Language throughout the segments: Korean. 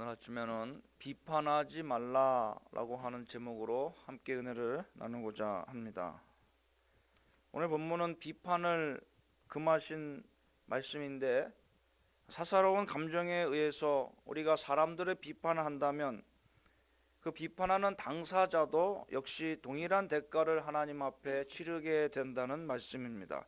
오늘 아침에는 비판하지 말라라고 하는 제목으로 함께 은혜를 나누고자 합니다. 오늘 본문은 비판을 금하신 말씀인데, 사사로운 감정에 의해서 우리가 사람들을 비판을 한다면 그 비판하는 당사자도 역시 동일한 대가를 하나님 앞에 치르게 된다는 말씀입니다.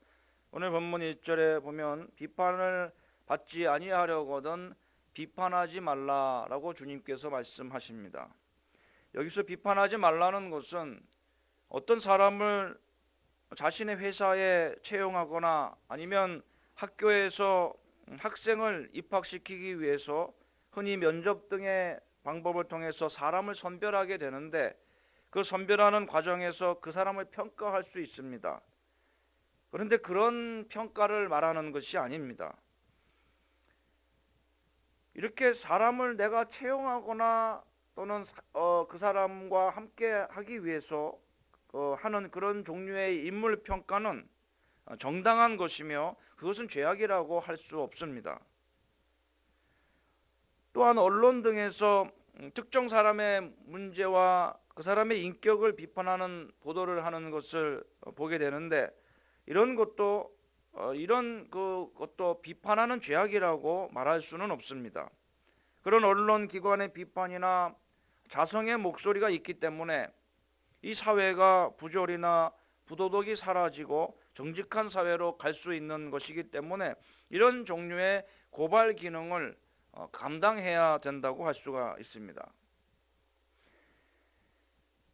오늘 본문 1절에 보면 비판을 받지 아니하려거든 비판하지 말라라고 주님께서 말씀하십니다. 여기서 비판하지 말라는 것은 어떤 사람을 자신의 회사에 채용하거나 아니면 학교에서 학생을 입학시키기 위해서 흔히 면접 등의 방법을 통해서 사람을 선별하게 되는데, 그 선별하는 과정에서 그 사람을 평가할 수 있습니다. 그런데 그런 평가를 말하는 것이 아닙니다. 이렇게 사람을 내가 채용하거나 또는 그 사람과 함께 하기 위해서 하는 그런 종류의 인물 평가는 정당한 것이며 그것은 죄악이라고 할 수 없습니다. 또한 언론 등에서 특정 사람의 문제와 그 사람의 인격을 비판하는 보도를 하는 것을 보게 되는데, 이런 것도 그것도 비판하는 죄악이라고 말할 수는 없습니다. 그런 언론 기관의 비판이나 자성의 목소리가 있기 때문에 이 사회가 부조리나 부도덕이 사라지고 정직한 사회로 갈 수 있는 것이기 때문에 이런 종류의 고발 기능을 감당해야 된다고 할 수가 있습니다.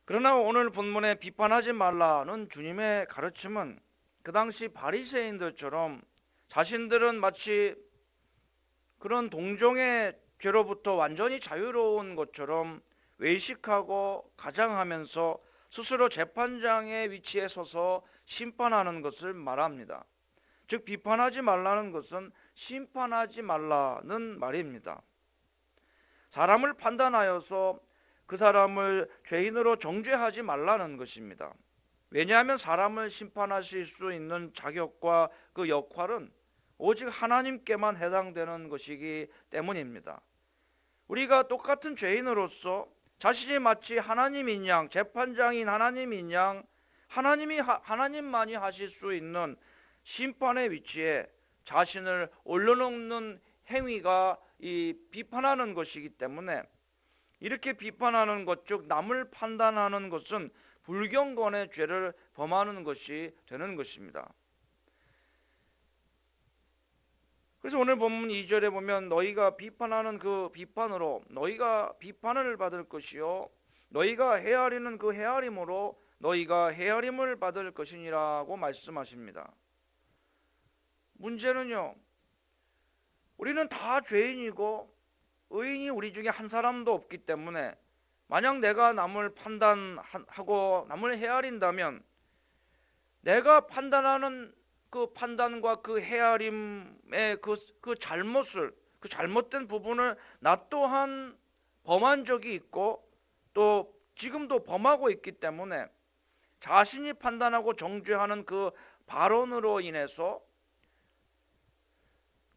그러나 오늘 본문에 비판하지 말라는 주님의 가르침은 그 당시 바리새인들처럼 자신들은 마치 그런 동종의 죄로부터 완전히 자유로운 것처럼 외식하고 가장하면서 스스로 재판장의 위치에 서서 심판하는 것을 말합니다. 즉 비판하지 말라는 것은 심판하지 말라는 말입니다. 사람을 판단하여서 그 사람을 죄인으로 정죄하지 말라는 것입니다. 왜냐하면 사람을 심판하실 수 있는 자격과 그 역할은 오직 하나님께만 해당되는 것이기 때문입니다. 우리가 똑같은 죄인으로서 자신이 마치 하나님인 양, 재판장인 하나님인 양, 하나님만이 하실 수 있는 심판의 위치에 자신을 올려놓는 행위가 이 비판하는 것이기 때문에, 이렇게 비판하는 것, 즉 남을 판단하는 것은 불경건의 죄를 범하는 것이 되는 것입니다. 그래서 오늘 본문 2절에 보면 너희가 비판하는 그 비판으로 너희가 비판을 받을 것이요 너희가 헤아리는 그 헤아림으로 너희가 헤아림을 받을 것이니라고 말씀하십니다. 문제는요, 우리는 다 죄인이고 의인이 우리 중에 한 사람도 없기 때문에 만약 내가 남을 판단하고 남을 헤아린다면 내가 판단하는 그 판단과 그 헤아림의 그 잘못된 부분을 나 또한 범한 적이 있고 또 지금도 범하고 있기 때문에 자신이 판단하고 정죄하는 그 발언으로 인해서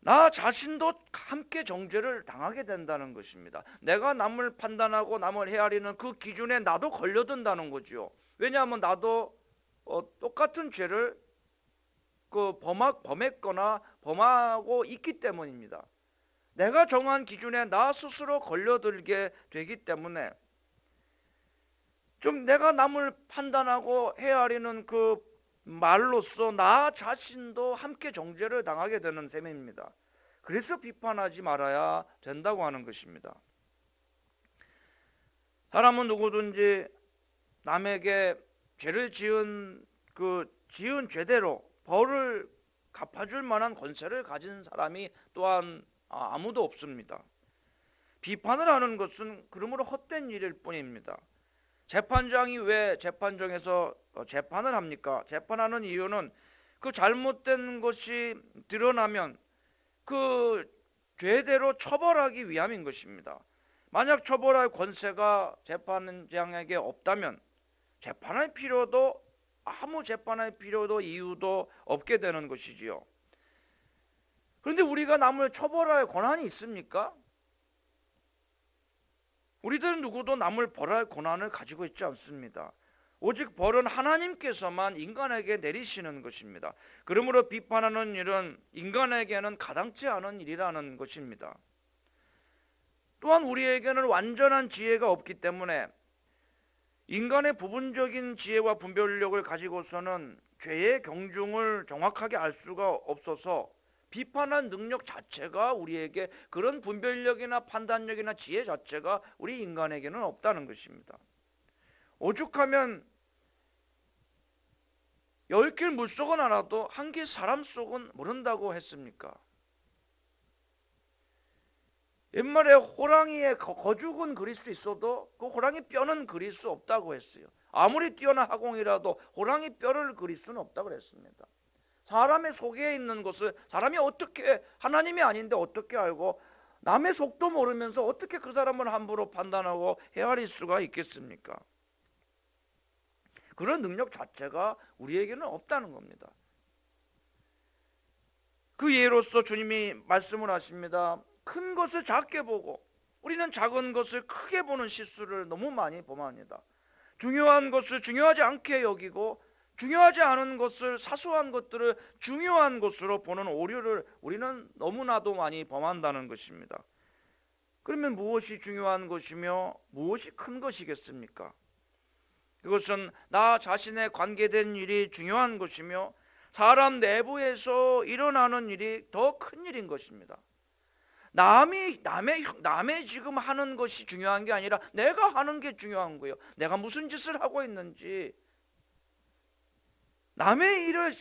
나 자신도 함께 정죄를 당하게 된다는 것입니다. 내가 남을 판단하고 남을 헤아리는 그 기준에 나도 걸려든다는 거죠. 왜냐하면 나도 똑같은 죄를 범했거나 범하고 있기 때문입니다. 내가 정한 기준에 나 스스로 걸려들게 되기 때문에 좀 내가 남을 판단하고 헤아리는 그 말로써 나 자신도 함께 정죄를 당하게 되는 셈입니다. 그래서 비판하지 말아야 된다고 하는 것입니다. 사람은 누구든지 남에게 죄를 지은 죄대로 벌을 갚아줄 만한 권세를 가진 사람이 또한 아무도 없습니다. 비판을 하는 것은 그러므로 헛된 일일 뿐입니다. 재판장이 왜 재판정에서 재판을 합니까? 재판하는 이유는 그 잘못된 것이 드러나면 그 죄대로 처벌하기 위함인 것입니다. 만약 처벌할 권세가 재판장에게 없다면 아무 재판할 필요도 이유도 없게 되는 것이지요. 그런데 우리가 남을 처벌할 권한이 있습니까? 우리들은 누구도 남을 벌할 권한을 가지고 있지 않습니다. 오직 벌은 하나님께서만 인간에게 내리시는 것입니다. 그러므로 비판하는 일은 인간에게는 가당치 않은 일이라는 것입니다. 또한 우리에게는 완전한 지혜가 없기 때문에 인간의 부분적인 지혜와 분별력을 가지고서는 죄의 경중을 정확하게 알 수가 없어서 비판한 능력 자체가 우리에게 그런 분별력이나 판단력이나 지혜 자체가 우리 인간에게는 없다는 것입니다. 오죽하면 10길 물속은 알아도 1길 사람 속은 모른다고 했습니까? 옛말에 호랑이의 거죽은 그릴 수 있어도 그 호랑이 뼈는 그릴 수 없다고 했어요. 아무리 뛰어난 화공이라도 호랑이 뼈를 그릴 수는 없다고 그랬습니다. 사람의 속에 있는 것을 사람이 어떻게, 하나님이 아닌데 어떻게 알고, 남의 속도 모르면서 어떻게 그 사람을 함부로 판단하고 헤아릴 수가 있겠습니까? 그런 능력 자체가 우리에게는 없다는 겁니다. 그 예로서 주님이 말씀을 하십니다. 큰 것을 작게 보고 우리는 작은 것을 크게 보는 실수를 너무 많이 범합니다. 중요한 것을 중요하지 않게 여기고 중요하지 않은 것을, 사소한 것들을 중요한 것으로 보는 오류를 우리는 너무나도 많이 범한다는 것입니다. 그러면 무엇이 중요한 것이며 무엇이 큰 것이겠습니까? 그것은 나 자신에 관계된 일이 중요한 것이며 사람 내부에서 일어나는 일이 더 큰 일인 것입니다. 남의 지금 하는 것이 중요한 게 아니라 내가 하는 게 중요한 거예요. 내가 무슨 짓을 하고 있는지, 남의 일을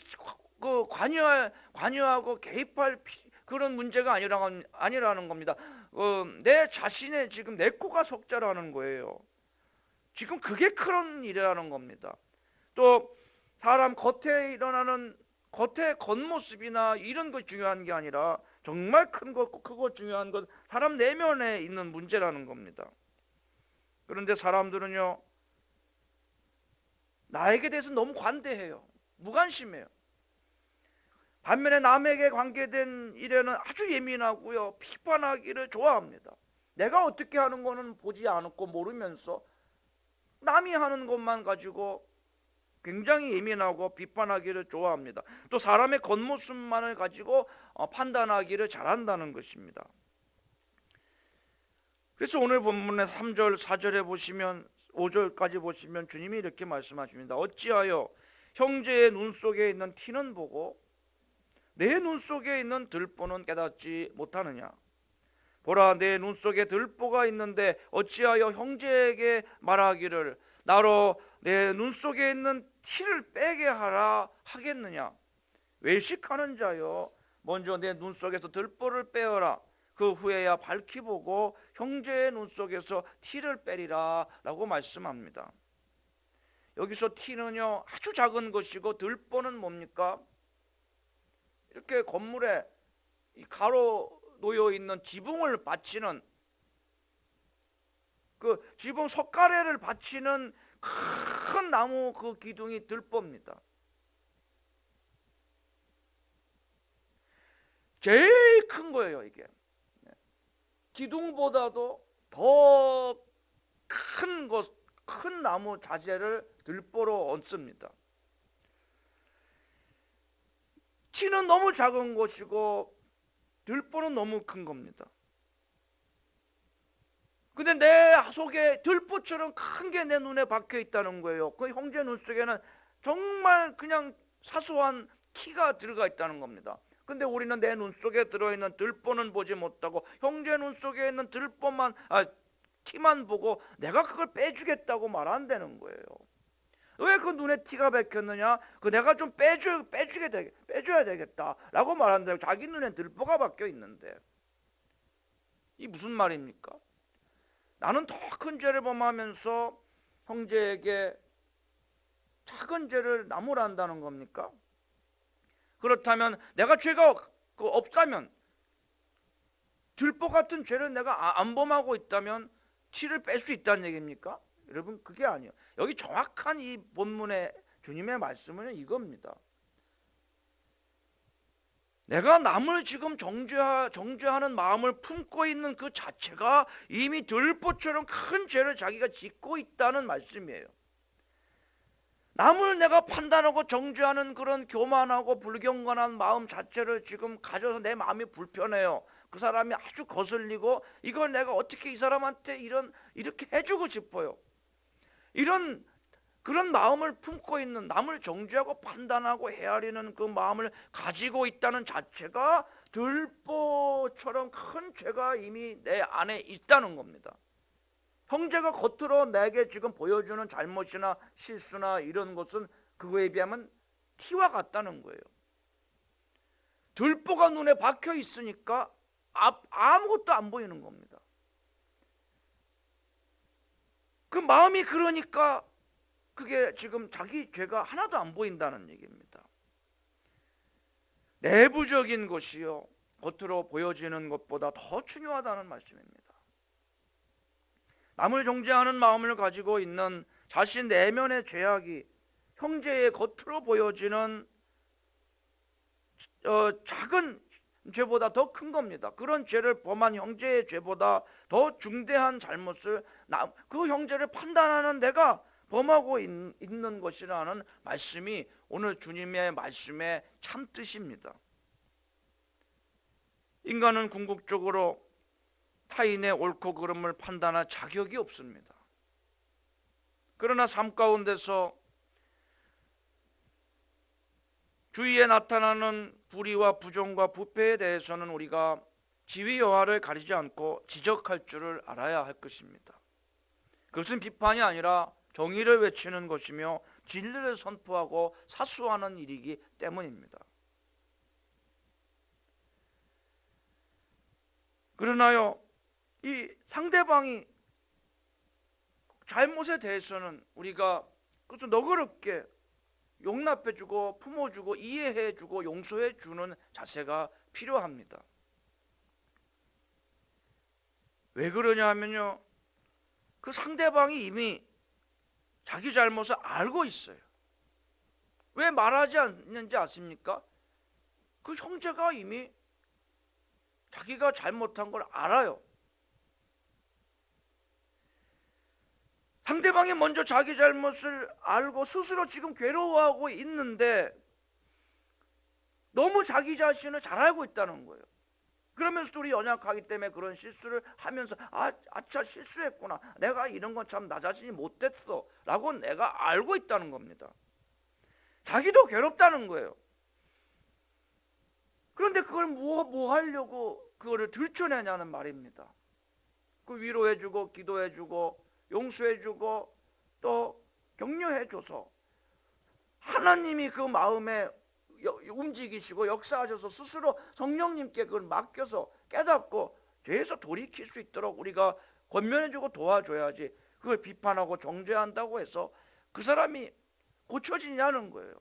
관여하고 개입할 그런 문제가 아니라는 겁니다. 내 자신의 지금 내 코가 석자라는 거예요. 지금 그게 큰 일이라는 겁니다. 또 사람 겉에 일어나는 겉의 겉모습이나 이런 것 중요한 게 아니라 정말 큰 것, 크고 중요한 것, 사람 내면에 있는 문제라는 겁니다. 그런데 사람들은요, 나에게 대해서 너무 관대해요. 무관심해요. 반면에 남에게 관계된 일에는 아주 예민하고요, 비판하기를 좋아합니다. 내가 어떻게 하는 거는 보지 않고 모르면서 남이 하는 것만 가지고 굉장히 예민하고 비판하기를 좋아합니다. 또 사람의 겉모습만을 가지고 판단하기를 잘한다는 것입니다. 그래서 오늘 본문의 3절, 4절에 보시면 5절까지 보시면 주님이 이렇게 말씀하십니다. 어찌하여 형제의 눈 속에 있는 티는 보고 내 눈 속에 있는 들보는 깨닫지 못하느냐? 보라, 내 눈 속에 들보가 있는데 어찌하여 형제에게 말하기를 나로 내 눈 속에 있는 티를 빼게 하라 하겠느냐? 외식하는 자여, 먼저 내 눈 속에서 들보를 빼어라. 그 후에야 밝히 보고 형제의 눈 속에서 티를 빼리라 라고 말씀합니다. 여기서 티는요, 아주 작은 것이고 들보는 뭡니까? 이렇게 건물에 가로 놓여 있는 지붕을 받치는, 그 지붕 석가래를 받치는 큰 나무 그 기둥이 들보입니다. 제일 큰 거예요, 이게. 기둥보다도 더 큰 나무 자재를 들보로 얹습니다. 티는 너무 작은 것이고 들보는 너무 큰 겁니다. 근데 내 속에 들보처럼 큰 게 내 눈에 박혀 있다는 거예요. 그 형제 눈 속에는 정말 그냥 사소한 티가 들어가 있다는 겁니다. 근데 우리는 내 눈 속에 들어있는 들보는 보지 못하고 형제 눈 속에 있는 티만 보고 내가 그걸 빼주겠다고 말 안 되는 거예요. 왜 그 눈에 티가 박혔느냐? 내가 좀 빼줘야 되겠다 라고 말한다고. 자기 눈에 들보가 박혀 있는데 이 무슨 말입니까? 나는 더 큰 죄를 범하면서 형제에게 작은 죄를 나무란다는 겁니까? 그렇다면 내가 죄가 없다면, 들보 같은 죄를 내가 안 범하고 있다면 티를 뺄 수 있다는 얘기입니까? 여러분, 그게 아니에요. 여기 정확한 이 본문의 주님의 말씀은 이겁니다. 내가 남을 지금 정죄하는 마음을 품고 있는 그 자체가 이미 들보처럼 큰 죄를 자기가 짓고 있다는 말씀이에요. 남을 내가 판단하고 정죄하는 그런 교만하고 불경건한 마음 자체를 지금 가져서 내 마음이 불편해요. 그 사람이 아주 거슬리고 이걸 내가 어떻게 이 사람한테 이렇게 해주고 싶어요. 그런 마음을 품고 있는, 남을 정죄하고 판단하고 헤아리는 그 마음을 가지고 있다는 자체가 들보처럼 큰 죄가 이미 내 안에 있다는 겁니다. 형제가 겉으로 내게 지금 보여주는 잘못이나 실수나 이런 것은 그거에 비하면 티와 같다는 거예요. 들보가 눈에 박혀 있으니까 아무것도 안 보이는 겁니다. 그 마음이 그러니까 그게 지금 자기 죄가 하나도 안 보인다는 얘기입니다. 내부적인 것이요, 겉으로 보여지는 것보다 더 중요하다는 말씀입니다. 남을 정죄하는 마음을 가지고 있는 자신 내면의 죄악이 형제의 겉으로 보여지는 작은 죄보다 더 큰 겁니다. 그런 죄를 범한 형제의 죄보다 더 중대한 잘못을 그 형제를 판단하는 내가 범하고 있는 것이라는 말씀이 오늘 주님의 말씀의 참뜻입니다. 인간은 궁극적으로 타인의 옳고 그름을 판단할 자격이 없습니다. 그러나 삶 가운데서 주위에 나타나는 불의와 부정과 부패에 대해서는 우리가 지위 여하를 가리지 않고 지적할 줄을 알아야 할 것입니다. 그것은 비판이 아니라 정의를 외치는 것이며 진리를 선포하고 사수하는 일이기 때문입니다. 그러나요, 이 상대방이 잘못에 대해서는 우리가 그것을 너그럽게 용납해주고 품어주고 이해해주고 용서해주는 자세가 필요합니다. 왜 그러냐 하면요, 그 상대방이 이미 자기 잘못을 알고 있어요. 왜 말하지 않는지 아십니까? 그 형제가 이미 자기가 잘못한 걸 알아요. 상대방이 먼저 자기 잘못을 알고 스스로 지금 괴로워하고 있는데 너무 자기 자신을 잘 알고 있다는 거예요. 그러면서 우리 연약하기 때문에 그런 실수를 하면서 아차 실수했구나, 내가 이런 건 참 나 자신이 못됐어 라고 내가 알고 있다는 겁니다. 자기도 괴롭다는 거예요. 그런데 그걸 뭐 하려고 그거를 들춰내냐는 말입니다. 그 위로해주고 기도해주고 용서해주고 또 격려해줘서 하나님이 그 마음에 움직이시고 역사하셔서 스스로 성령님께 그걸 맡겨서 깨닫고 죄에서 돌이킬 수 있도록 우리가 권면해주고 도와줘야지, 그걸 비판하고 정죄한다고 해서 그 사람이 고쳐지냐는 거예요.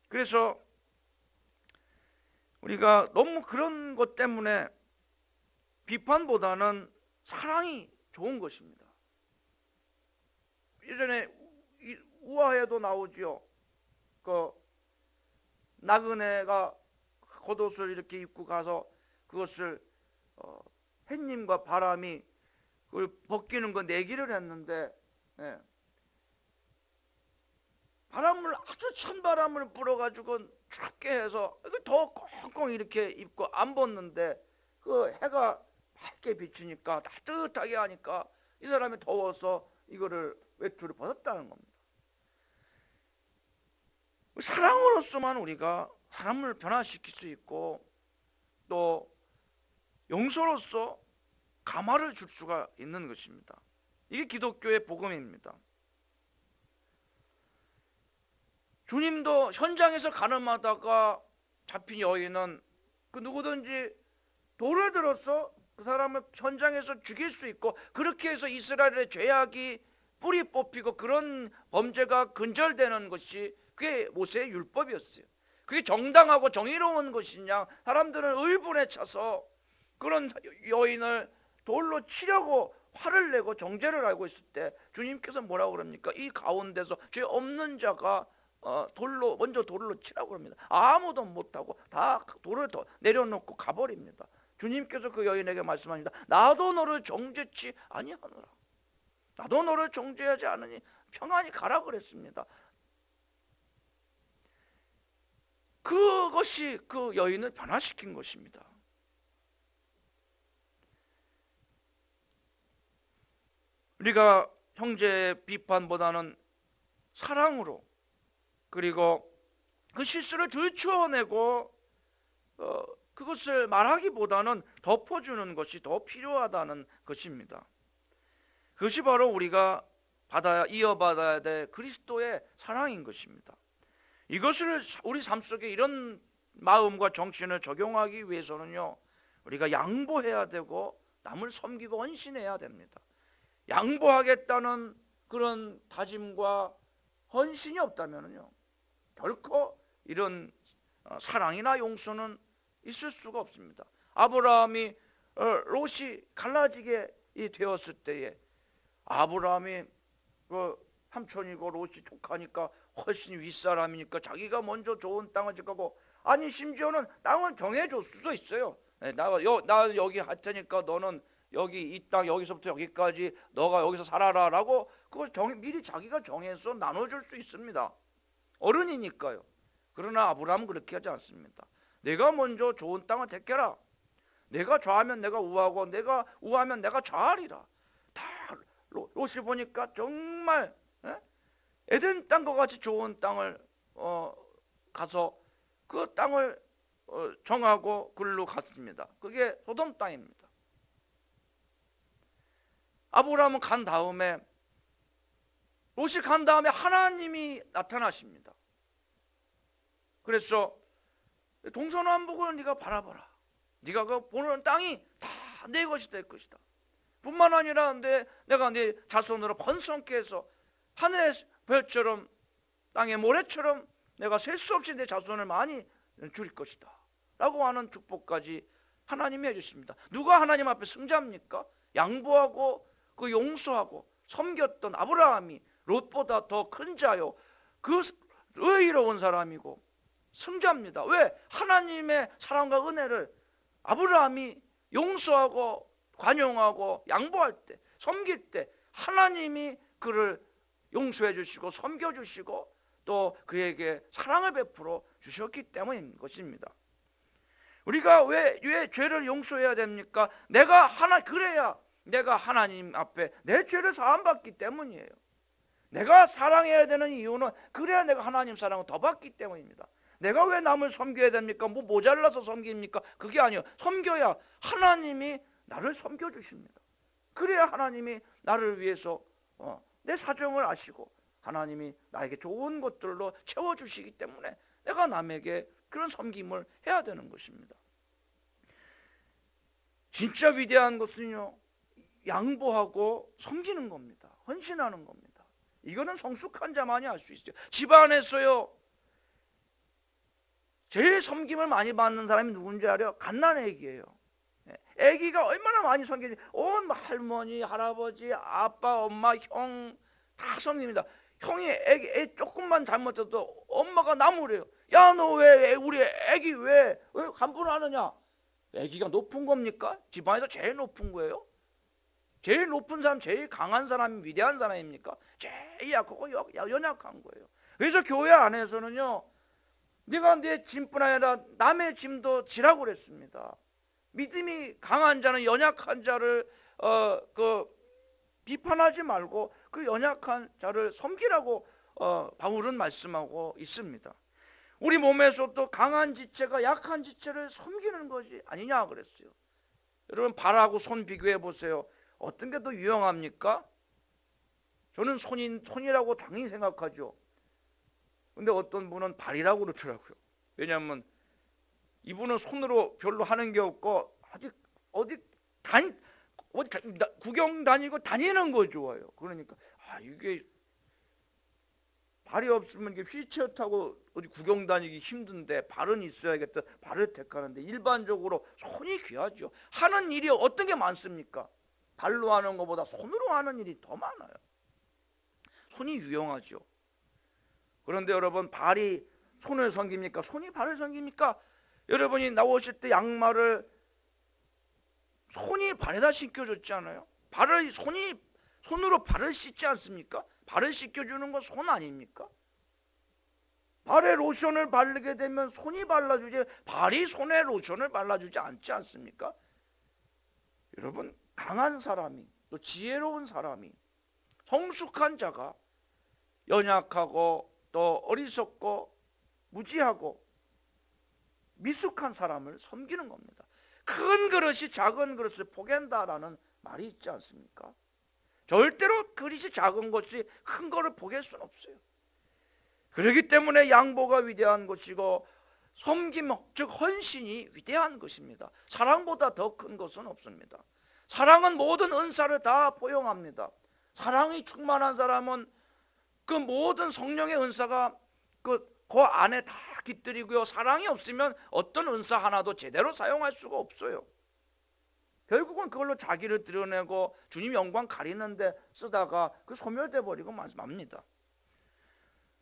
그래서 우리가 너무 그런 것 때문에 비판보다는 사랑이 좋은 것입니다. 예전에 우화에도 나오지요. 그 나그네가 겉옷을 이렇게 입고 가서 그것을 햇님과 바람이 그걸 벗기는 거 내기를 했는데, 바람을 아주 찬 바람을 불어가지고 춥게 해서 더 꽁꽁 이렇게 입고 안 벗는데 그 해가 밝게 비치니까 따뜻하게 하니까 이 사람이 더워서 이거를 외투를 벗었다는 겁니다. 사랑으로서만 우리가 사람을 변화시킬 수 있고 또 용서로서 감화를 줄 수가 있는 것입니다. 이게 기독교의 복음입니다. 주님도 현장에서 가늠하다가 잡힌 여인은 그 누구든지 돌을 들어서 그 사람을 현장에서 죽일 수 있고, 그렇게 해서 이스라엘의 죄악이 뿌리 뽑히고 그런 범죄가 근절되는 것이 그게 모세의 율법이었어요. 그게 정당하고 정의로운 것이냐, 사람들은 의분에 차서 그런 여인을 돌로 치려고 화를 내고 정죄를 알고 있을 때 주님께서 뭐라고 그럽니까? 이 가운데서 죄 없는 자가 먼저 돌로 치라고 합니다. 아무도 못하고 다 돌을 더 내려놓고 가버립니다. 주님께서 그 여인에게 말씀합니다. 나도 너를 정죄치 아니하노라. 나도 너를 정죄하지 않으니 평안히 가라 그랬습니다. 그것이 그 여인을 변화시킨 것입니다. 우리가 형제의 비판보다는 사랑으로, 그리고 그 실수를 들추어내고 그것을 말하기보다는 덮어주는 것이 더 필요하다는 것입니다. 그것이 바로 우리가 이어받아야 될 그리스도의 사랑인 것입니다. 이것을 우리 삶 속에 이런 마음과 정신을 적용하기 위해서는요, 우리가 양보해야 되고 남을 섬기고 헌신해야 됩니다. 양보하겠다는 그런 다짐과 헌신이 없다면요, 결코 이런 사랑이나 용서는 있을 수가 없습니다. 아브라함이 롯이 갈라지게 되었을 때에 아브라함이 삼촌이고 롯이 조카니까 훨씬 윗사람이니까 자기가 먼저 좋은 땅을 지가고, 아니 심지어는 땅을 정해줄 수도 있어요. 나 여기 할 테니까 너는 여기 이 땅 여기서부터 여기까지 너가 여기서 살아라라고 그걸 미리 자기가 정해서 나눠줄 수 있습니다. 어른이니까요. 그러나 아브라함은 그렇게 하지 않습니다. 내가 먼저 좋은 땅을 택해라. 내가 좌하면 내가 우하고 내가 우하면 내가 좌하리라. 다 롯이 보니까 정말 에덴 땅과 같이 좋은 땅을 가서 그 땅을 정하고 글로 갔습니다. 그게 소돔 땅입니다. 아브라함은 간 다음에, 롯이 간 다음에 하나님이 나타나십니다. 그래서 동서남북을 네가 바라봐라. 네가 그 보는 땅이 다 내 것이 될 것이다. 뿐만 아니라 내가 네 자손으로 번성케 해서 하늘의 별처럼 땅의 모래처럼 내가 셀 수 없이 내 자손을 많이 줄일 것이다 라고 하는 축복까지 하나님이 해주십니다. 누가 하나님 앞에 승자입니까? 양보하고 그 용서하고 섬겼던 아브라함이 롯보다 더 큰 자요, 그 의로운 사람이고 승자입니다. 왜? 하나님의 사랑과 은혜를 아브라함이 용서하고 관용하고 양보할 때, 섬길 때 하나님이 그를 용서해 주시고 섬겨 주시고 또 그에게 사랑을 베풀어 주셨기 때문인 것입니다. 우리가 왜 죄를 용서해야 됩니까? 그래야 내가 하나님 앞에 내 죄를 사함받기 때문이에요. 내가 사랑해야 되는 이유는 그래야 내가 하나님 사랑을 더 받기 때문입니다. 내가 왜 남을 섬겨야 됩니까? 뭐 모자라서 섬깁니까? 그게 아니에요. 섬겨야 하나님이 나를 섬겨주십니다. 그래야 하나님이 나를 위해서 내 사정을 아시고 하나님이 나에게 좋은 것들로 채워주시기 때문에 내가 남에게 그런 섬김을 해야 되는 것입니다. 진짜 위대한 것은요, 양보하고 섬기는 겁니다. 헌신하는 겁니다. 이거는 성숙한 자만이 할 수 있어요. 집안에서요, 제일 섬김을 많이 받는 사람이 누군지 알아요? 갓난아기예요. 아기가 얼마나 많이 섬기지. 온 할머니, 할아버지, 아빠, 엄마, 형 다 섬깁니다. 형이 애 조금만 잘못해도 엄마가 나무래요. 야, 너 왜 우리 아기 왜 함부로하느냐? 아기가 높은 겁니까? 집안에서 제일 높은 거예요? 제일 높은 사람, 제일 강한 사람이 위대한 사람입니까? 제일 약하고 연약한 거예요. 그래서 교회 안에서는요, 네가 내 짐뿐 아니라 남의 짐도 지라고 그랬습니다. 믿음이 강한 자는 연약한 자를 비판하지 말고 그 연약한 자를 섬기라고 바울은 말씀하고 있습니다. 우리 몸에서도 강한 지체가 약한 지체를 섬기는 것이 아니냐 그랬어요. 여러분, 발하고 손 비교해 보세요. 어떤 게 더 유용합니까? 저는 손이라고 당연히 생각하죠. 근데 어떤 분은 발이라고 그러더라고요. 왜냐하면 이분은 손으로 별로 하는 게 없고 어디 구경 다니고 다니는 거 좋아요. 그러니까 이게 발이 없으면 이게 휠체어 타고 어디 구경 다니기 힘든데 발은 있어야겠다. 발을 택하는데 일반적으로 손이 귀하죠. 하는 일이 어떤 게 많습니까? 발로 하는 것보다 손으로 하는 일이 더 많아요. 손이 유용하죠. 그런데 여러분, 발이 손을 섬깁니까? 손이 발을 섬깁니까? 여러분이 나오실 때 양말을 손이 발에다 신겨줬잖아요. 손으로 발을 씻지 않습니까? 발을 씻겨주는 건 손 아닙니까? 발에 로션을 바르게 되면 손이 발라주지 발이 손에 로션을 발라주지 않지 않습니까? 여러분, 강한 사람이, 또 지혜로운 사람이, 성숙한 자가 연약하고 또 어리석고 무지하고 미숙한 사람을 섬기는 겁니다. 큰 그릇이 작은 그릇을 포갠다라는 말이 있지 않습니까? 절대로 그릇이 작은 것이 큰 거를 포갤 수는 없어요. 그렇기 때문에 양보가 위대한 것이고 섬김, 즉 헌신이 위대한 것입니다. 사랑보다 더 큰 것은 없습니다. 사랑은 모든 은사를 다 포용합니다. 사랑이 충만한 사람은 그 모든 성령의 은사가 그 안에 다 깃들이고요. 사랑이 없으면 어떤 은사 하나도 제대로 사용할 수가 없어요. 결국은 그걸로 자기를 드러내고 주님 영광 가리는데 쓰다가 그 소멸돼 버리고 맙니다.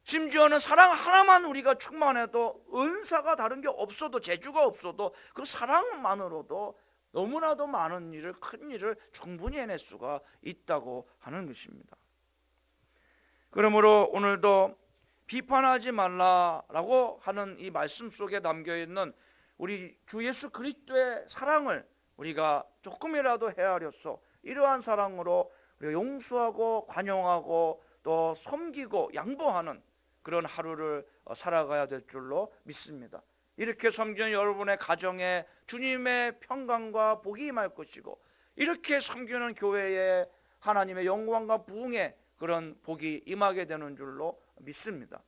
심지어는 사랑 하나만 우리가 충만해도 은사가 다른 게 없어도, 재주가 없어도 그 사랑만으로도 너무나도 많은 일을, 큰 일을 충분히 해낼 수가 있다고 하는 것입니다. 그러므로 오늘도 비판하지 말라라고 하는 이 말씀 속에 담겨있는 우리 주 예수 그리스도의 사랑을 우리가 조금이라도 헤아려서 이러한 사랑으로 우리가 용서하고 관용하고 또 섬기고 양보하는 그런 하루를 살아가야 될 줄로 믿습니다. 이렇게 섬기는 여러분의 가정에 주님의 평강과 복이 임할 것이고, 이렇게 섬기는 교회에 하나님의 영광과 부흥의 그런 복이 임하게 되는 줄로 믿습니다.